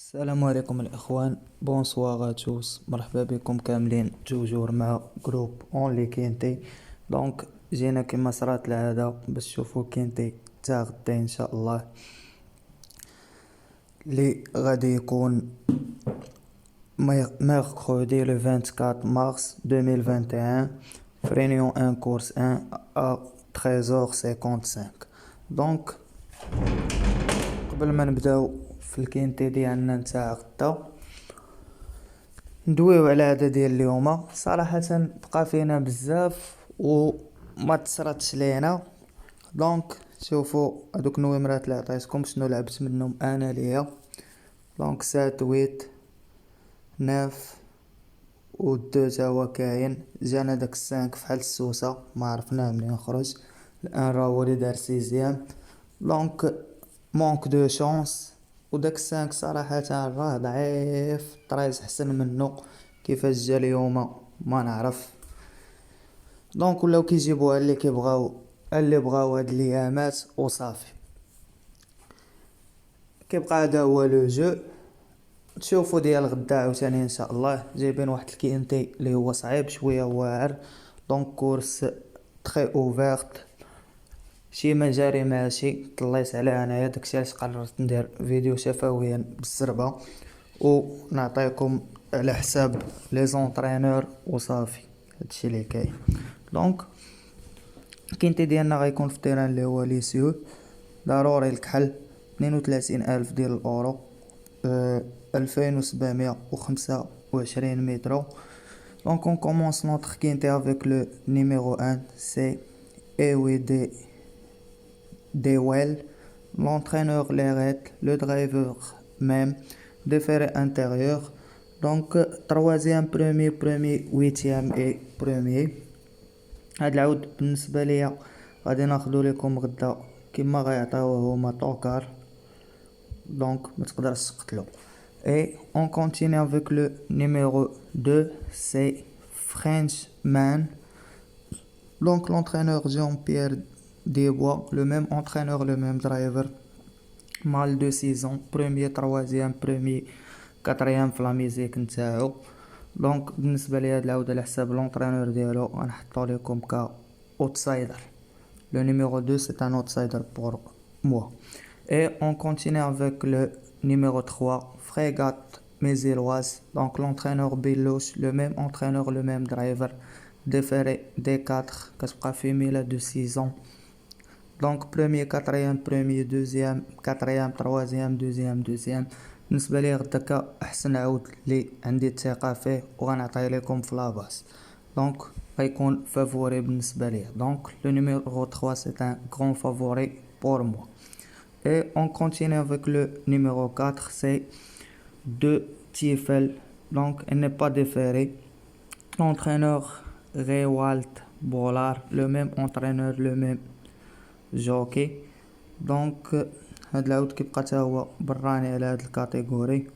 السلام عليكم الاخوان، بونسوار توس، مرحبا بكم كاملين توجور مع جروب اون لي كينتي. دونك جينا كما صرات العاده باش تشوفوا كينتي تا غدا ان شاء الله، اللي غادي يكون mercredi le 24 mars 2021 في réunion 1 course 1 à 13h55. دونك قبل ما نبداو في الكينتي ديالنا نتاع غدا ندويو على العاده ديال اليوم. صراحه بقى فينا بزاف وما تصراتش لينا. دونك شوفوا هذوك النومرات اللي عطيتكم شنو لعبت منهم انا ليا. دونك 7 8 9 و 2 تا هو كاين. جانا داك 5 فحال السوسه ما عرفناه منين خرج. الان راه هو اللي دار سيزيام. دونك مونك دو شانس. وداك 5 صراحه راه ضعيف، طريز حسن منه كيفاش جا اليوم ما نعرف. دونك ولاو كيجيبوها اللي بغاو هاد الايامات وصافي. كيبقى هذا هو لو جو. تشوفوا ديال غدا عاوتاني ان شاء الله جايبين واحد الكينتي اللي هو صعيب شويه واعر. دونك كورس تري اوفيرت، شي مجاري ماشي طليت على انايا، داكشي علاش قررت ندير فيديو شفويا بالزربه ونعطيكم على حساب لي زونطرينور وصافي. هادشي اللي كاين. دونك كينتي ديالنا غيكون في التيران اللي هو ليسيو. ضروري الكحل 32000 ديال الاورو، 2725 متر. دونك on commence notre quintet avec le numéro 1, c'est EWD Dewell. L'entraîneur Leret, le driver même, déféré intérieur. Donc troisième, premier, huitième et premier. هاد العود بالنسبه ليا غادي ناخدو لكم غدا كما غيعطيوه هما طوكار. دونك ما تقدرش تقتلو. Et on continue avec le numéro 2, c'est Frenchman. Donc l'entraîneur Jean-Pierre Desbois, le même entraîneur, le même driver. Mal de 6 ans, premier, troisième, quatrième في لا ميزيك نتاعو. دونك بالنسبه لي هاد العوده على حساب لونطرينور ديالو غنحطو لكم ك اوتسايدر. Le numéro 2 c'est un outsider pour moi. Et on continue avec le numéro 3, Frégate Méziloise. Donc l'entraîneur Belouche, le même entraîneur, le même driver. Déféré D4 كتبقى فيميلا de 6 ans. Donc premier, quatrième, deuxième, quatrième, troisième, deuxième. بالنسبه لي غدا احسن عود اللي عندي الثقه فيه وغنعطيه لكم في لاباس. دونك غيكون فافوري بالنسبه لي. دونك لو نيميرو 3 c'est un grand favori pour moi. Et on continue avec le numéro 4, c'est de Tiefel. Donc il n'est pas déféré. L'entraîneur Rewald Bollard, le même entraîneur, le même jockey. Donc هاد العود كيبقى تا هو براني على هاد الكاتيجوري.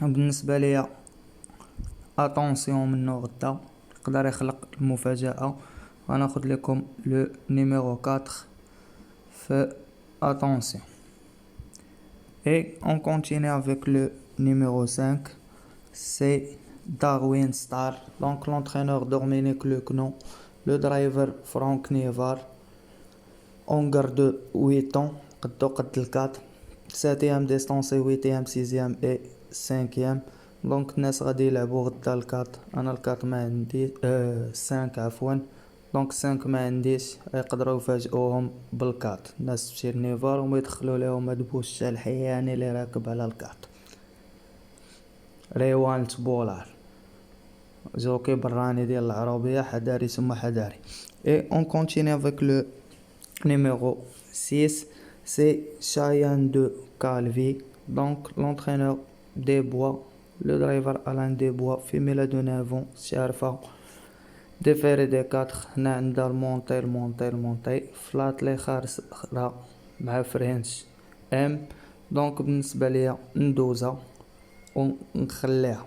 بالنسبه ليا اتونسيون منو غدا يقدر يخلق المفاجاه. غناخد لكم لو نيميرو 4 في attention. Et on continue avec le numéro 5, c'est Darwin Star. Donc l'entraîneur Dominique Lecnon, le driver Franck Nevar. On garde 8 ans, قد الكات 7ème distance, 8ème, 6ème et 5ème. دونك الناس غادي يلعبوا غدا الكات. انا الكات ما عندي 5 عفوا. دونك 5 ما عنديش، يقدروا يفاجئوهم بالكات. الناس تمشي لنيفار وما يدخلوا لهم هاد بوش الحياني اللي راكب على الكات. ريوالت بولار جوكي براني ديال العربيه، حذاري ثم حذاري. Et on continue avec le numéro 6, c'est Cheyenne de Calvi. Donc l'entraîneur Desbois, le driver Alain Desbois, femelle de 9 ans, شارفة. ديفيري دي 4 هنا عندها المونتي فلات لي خاسرة مع فرنش ام. دونك بالنسبه ليا ندوزها ونخليها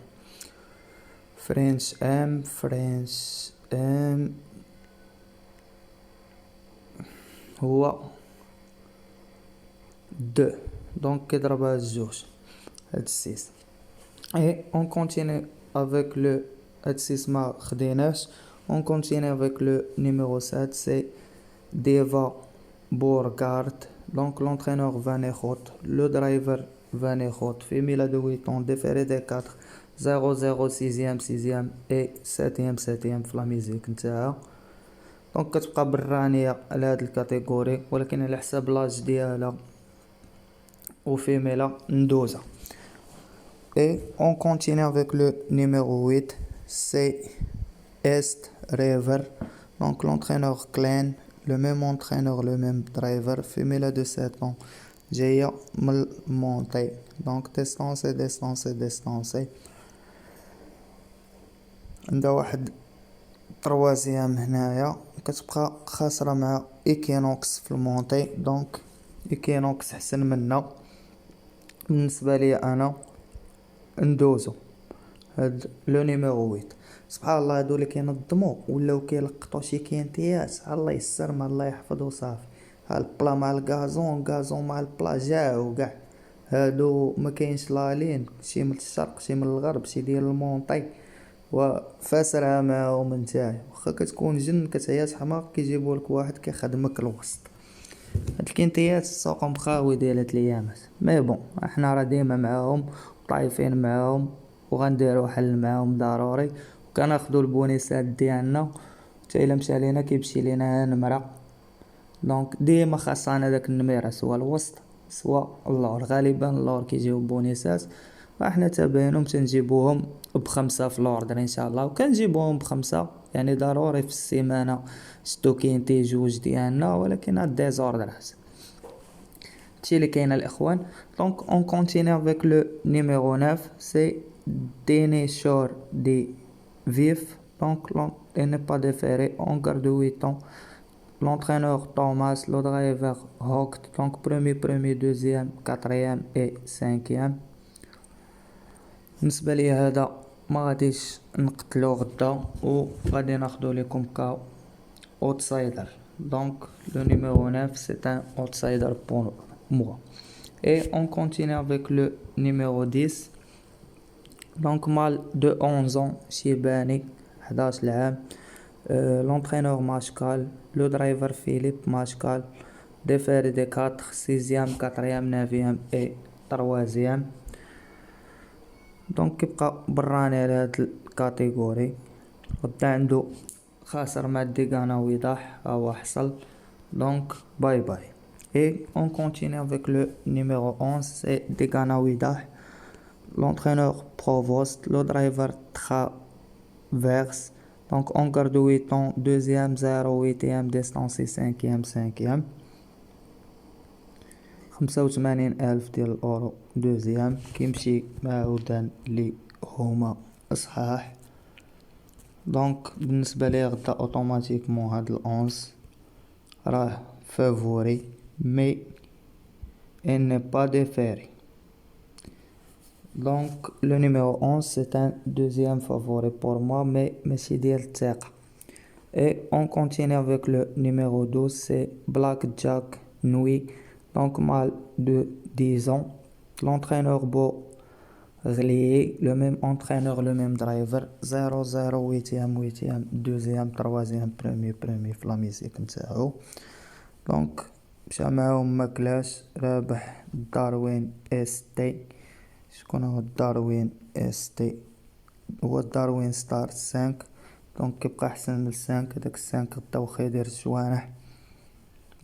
فرنش ام هو 2 donc كيضربها الجوج هاد 6 et on continue avec le هاد 6 ما خديناش on continue avec le numéro 7 c'est Deva Borgard donc l'entraîneur va ناخد le driver va ناخد في ميلا de 8 ans déféré des 4 0 0 6e 6e et 7e 7e في لا ميزيك نتاعها دونك كتبقى برانيه على هاد الكاتيجوري ولكن على حساب لاج ديالها وفيميلا ندوزها. Et on continue avec le numéro 8, c'est Est Rever. Donc l'entraîneur Klein, le même entraîneur, le même driver, femelle de 7 ans. J'ai monté. Donc distance. عندها واحد تروازيام هنايا كتبقى خاسرة مع إيكينوكس في المونتي دونك إيكينوكس حسن منا بالنسبة لي أنا ندوزو هاد لو نيميرو 8 سبحان الله هادو اللي كينظموا ولاو كيلقطوا شي كينتيات الله يسر ما الله يحفظ وصافي ها البلا مع الغازون مع البلا جاو كاع هادو ما كاينش لالين شي من الشرق شي من الغرب شي ديال المونطي وفاسرها معاهم نتاعي واخا كتكون جن كتعيا حماق كيجيبوا لك واحد كيخدمك الوسط هاد الكينتيات السوق مخاوي ديال هاد الايامات مي بون احنا راه ديما معاهم طايفين معاهم وغنديروا حل معاهم ضروري وكناخذوا البونيسات ديالنا حتى الا مشى لينا كيمشي لينا نمره دونك ديما خاصنا داك النميره سوا الوسط سوا اللور غالبا اللور كيجيو بونيسات فاحنا تابعينهم تنجيبوهم ب5 في الاوردر ان شاء الله وكنجيبوهم ب5 يعني ضروري في السيمانه شتو كاينتي جوج ديالنا ولكن هاد ديزوردرات هادشي اللي كاين الاخوان دونك اون كونتيني افيك لو نيميرو 9 سي دينيشور دي فيف دونك il n'est pas déféré on garde 8 ans l'entraîneur Thomas le driver Hogt donc premier deuxième quatrième et cinquième بالنسبه لي هذا ما غاديش نقتلو غدا وغادي ناخذو لكم كا outsider donc le numéro 9 c'est un outsider pour moi et on continue avec le numéro 10 donc mâle de 11 ans شيباني 11 عام l'entraîneur Mashkal le driver Philippe Mashkal déféré des 4 6e 4e 9e et 3e دونك كيبقى براني على هاد الكاتيجوري غدا عنده خاسر مع ديغانا ويضاح هو حصل دونك باي et on continue avec le numéro 11 c'est Degana Widah l'entraîneur Provost le driver Traverse donc on garde 8 ans 2e 0 8e distance 5e 5e 85,000 ديال الأورو دوزيام كيمشي مع عودان اللي هما صحاح دونك بالنسبة لي غدا اوتوماتيكمون هاد الأونس راه فافوري مي il n'est pas déféré donc le numéro 11 c'est un deuxième favori pour moi mais ماشي ديال الثقة et on continue avec le numéro 12 c'est Black Jack Nui donc mâle de 10 ans l'entraîneur Beau Relié le même entraîneur le même driver 0 0 8e 8e 2e 3e premier في لا ميزيك نتاعو دونك مشى معاهم ماكلاش رابح داروين اس تي شكون هو داروين اس تي هو داروين ستار 5 دونك كيبقى احسن من 5 هذاك 5 غدا واخا يدير الجوانح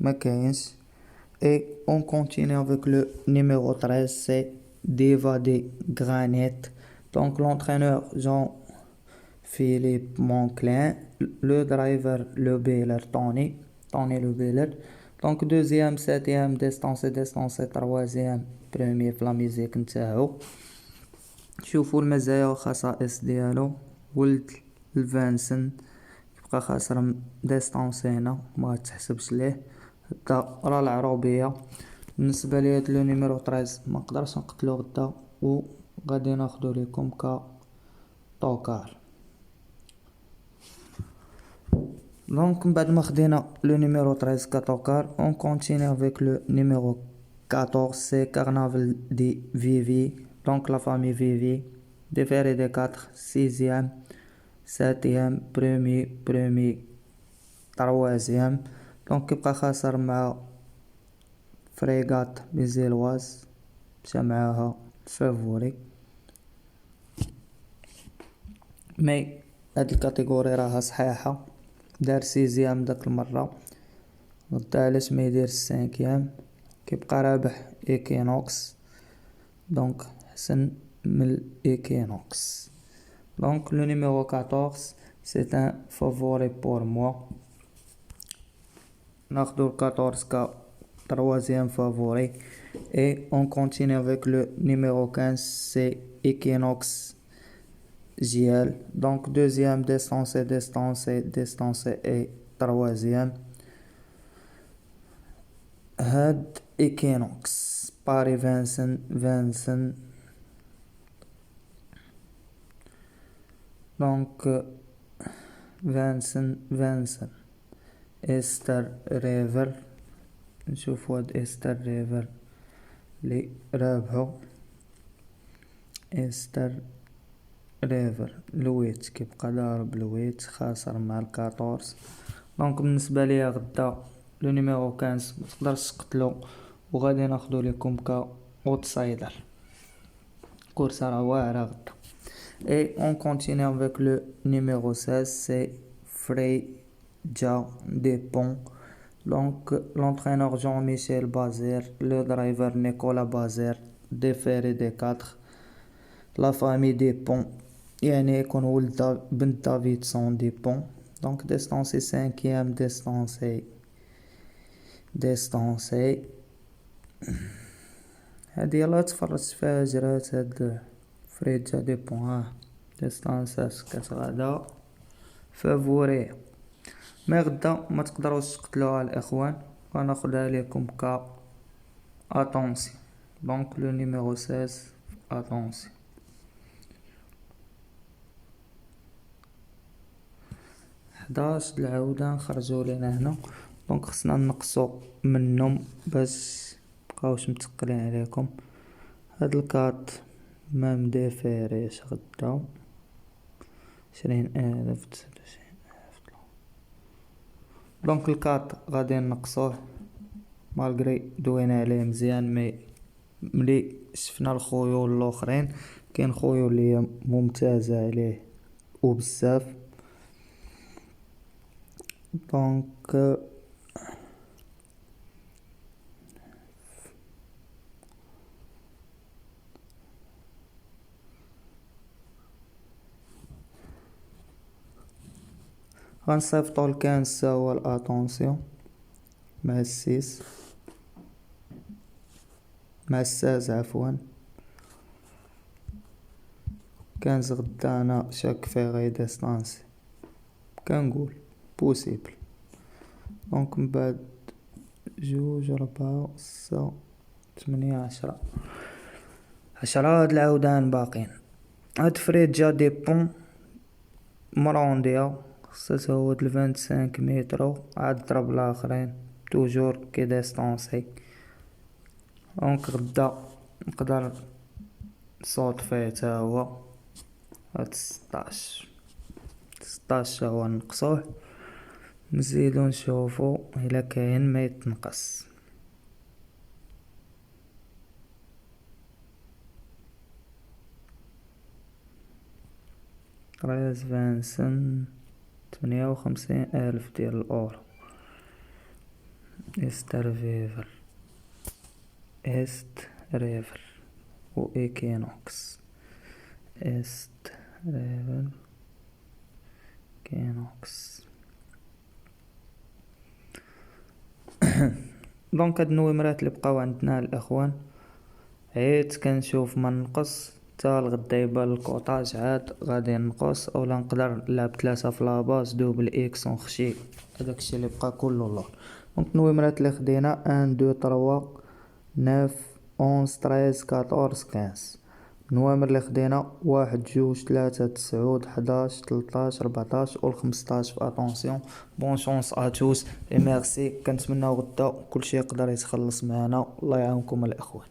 ما كاينش et on continue avec le numéro 13 c'est Deva de Granit donc l'entraîneur Jean-Philippe Monclin le driver le Beller Tony le Beller donc deuxième 7e distance 3e premier في لا ميزيك نتاعو شوفوا المزايا والخصائص ديالو ولد الفانسن يبقى خاسر ديستانس هنا ما تحسبش ليه حتى راه العروبيه بالنسبه لي هاد لو نيميرو 13 ما نقدرش نقتلو غدا وغادي ناخذو لكم ك طوكار دونك من بعد ما خدينا لو نيميرو 13 كطوكار اون كونتيني افيك لو نيميرو 14 c'est Carnaval de Vivi, donc la famille Vivi. Différé de 4 6e 7e premier troisième. donc كيبقى خاسر مع فريغات ميزيلواز مشى معاها فافوري. مي هاد الكاتيجوري راها صحيحة، دار سيزيام داك المرة، غدا علاش ما يدير السانكيام؟ كيبقى رابح ايكينوكس، دونك حسن من الايكينوكس. دونك لو نيميرو 14 c'est un favori pour moi. ناخدو 14 كا troisième favori et on continue avec le numéro 15 c'est Equinox JL. donc deuxième distancé et troisième هاد Equinox Paris Vincennes donc Vincennes استر ريفر. نشوفو هاد استر ريفر لي رابحو. استر ريفر لويت كيبقى ضارب لويت، خاسر مع الكاطورز. دونك بالنسبة ليا غدا لو نيميرو 15 متقدرش تقتلو، وغادي ناخدو ليكم كا اوتسايدر. كورسة راه واعرة غدا. Et on continue avec le numéro 16, c'est Freja Depont. Donc l'entraîneur Jean-Michel Bazir, le driver Nicolas Bazir, différé des 4. La famille Depont, يعني يكون ولد بنت دافيدسون ديبون. donc distancé 5e distancé هادي يلا تفرجت فيها جرات هاد فريجا ديبون ديستانسات كتغادا فافوري. مي غدا ما تقدروش تقتلوها الاخوان، غناخدها لكم كا اتونسي. دونك لو نيميرو 16 اتونسي. 11 العودة نخرجوا لينا هنا، دونك خصنا نقصوا منهم باش مبقاوش متقلين عليكم. هاد الكات ما مدافاريش غدا 20,000 29,000. دونك الكات غادي نقصوه مالغري دوينا عليه مزيان. مي ملي شفنا الخيول الاخرين كاين خيول اللي ممتازه عليه وبزاف. دونك غنصيفطو الكانس هو الاتونسيون مع السيس مع الساز عفوا. كانز غدا انا شاك فيه غي ديستانسي كنقول بوسيبل. دونك من بعد 2 4 6 8 10 هاد العودان باقين. هاد فريجا ديبون مرونديا خصها تهود 25 متر، عاد ضرب الاخرين توجور كي ديستانسي. دونك غدا نقدر نصوت فيه تا هو هاد 16 هو نقصوه، نزيدو نشوفو الا كاين ما يتنقص. ريز فانسن 58,000 ديال الأورو. است ريفر و ايكينوكس است ريفر كينوكس. دونك هاد النويمرات اللي بقاو عندنا الاخوان عيت كنشوف ما نقص تا الغدا يبان الكوطاج عاد غادي نقص، اولا نقدر نلعب 3 في لاباس دوبل اكس ونخشي هداكشي اللي بقى كله اللور. دونك النويمرات اللي خدينا 1 2 3 9 11 13 14 15. النوامر اللي خدينا 1 2 3 9 11 13 14 و 15 في اتونسيون. بون شونس ا توس اي ميرسي. كنتمناو غدا كلشي يقدر يتخلص معنا. الله يعاونكم الاخوان.